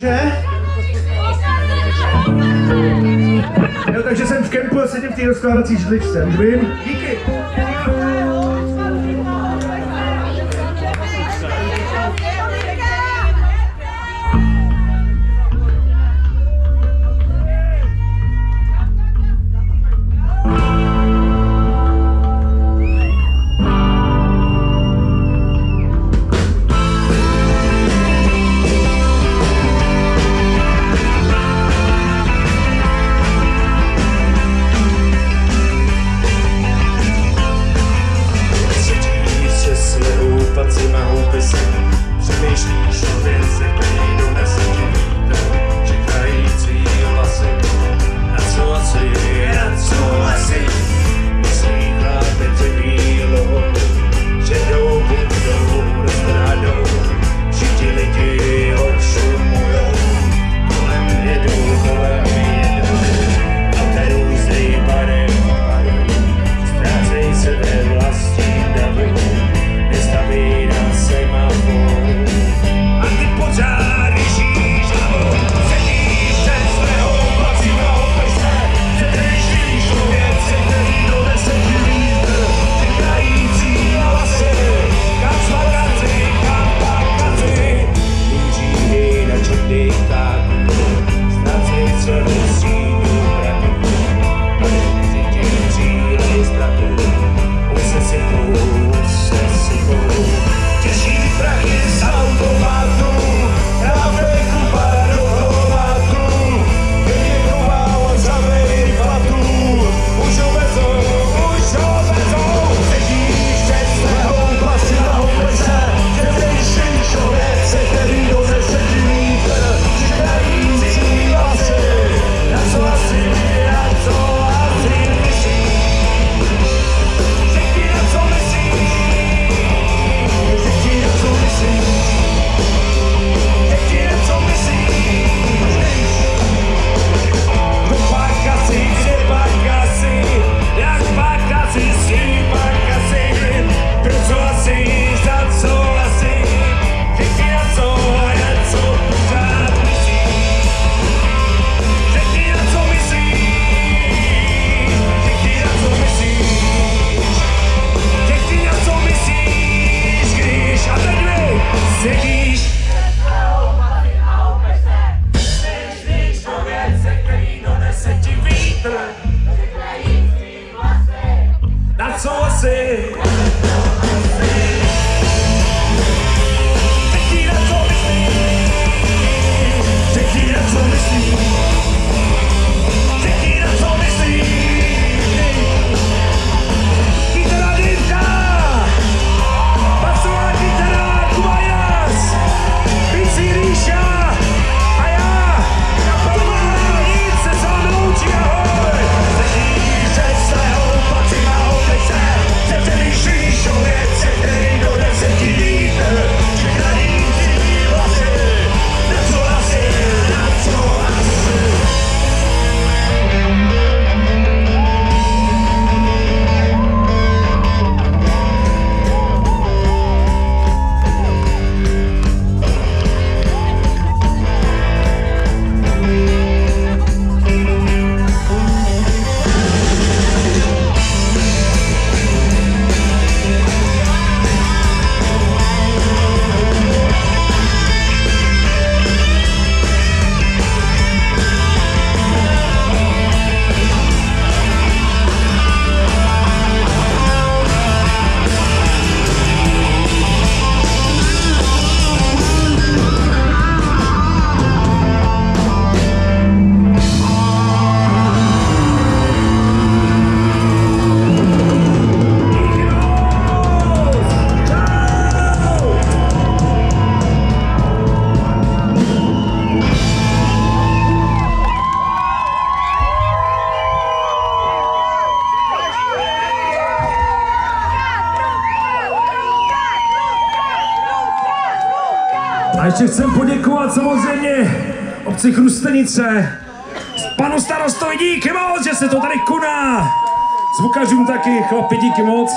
Že? Jo, takže jsem v kempu a sedím v té rozkládací židličce, už vím? Díky. Přemýšlíš o věcech, který donese ti vítr, čekající hlasy. Na co asi, myslí chlápy přebílou, že jdou budou rozhrádou, všichni lidi odšumujou, kolem jedou, a tady různej barev, ztrácej se ve vlastním davu, nestaví na semafor. A ty pořád řešíš hlavou, sedíš před svého placího pešce, přemýšlíš o věcech, který donese ti vítr, čekající hlasy, kam smakaci, kam pakaci, míří na černých ptáků, ztrácej se ve stínu mraků, a nechci ti příliš strachu, už se sypou, těžší prachy z automatu, na veku paradovatu, někdo málo zavej platu, už ho vezou, sedíš před svého vlastního plese, přemýšlíš o věcech, který donese ti vítr, čekající hlasy, na co asi myslíš, řekni na co myslíš. Sedíš přemýšlíš o věcech, který donese ti vítr, na co asi řekni na co myslíš, řekni na co myslíš, řekni na co myslíš. Kytara dýmka, basová kytara, Kubajas, bicí Ríša a já, kapelma, nic se sám loučí, ahoj. Sedíš před svého placího pešce, přemýšlíš o věcech, který donese ti vítr, čekající hlasy, na co asi. A ještě chcem poděkovat samozřejmě obci Chrustenice, panu starostovi díky moc, že se to tady koná. Zvukařům taky, chlapi, díky moc.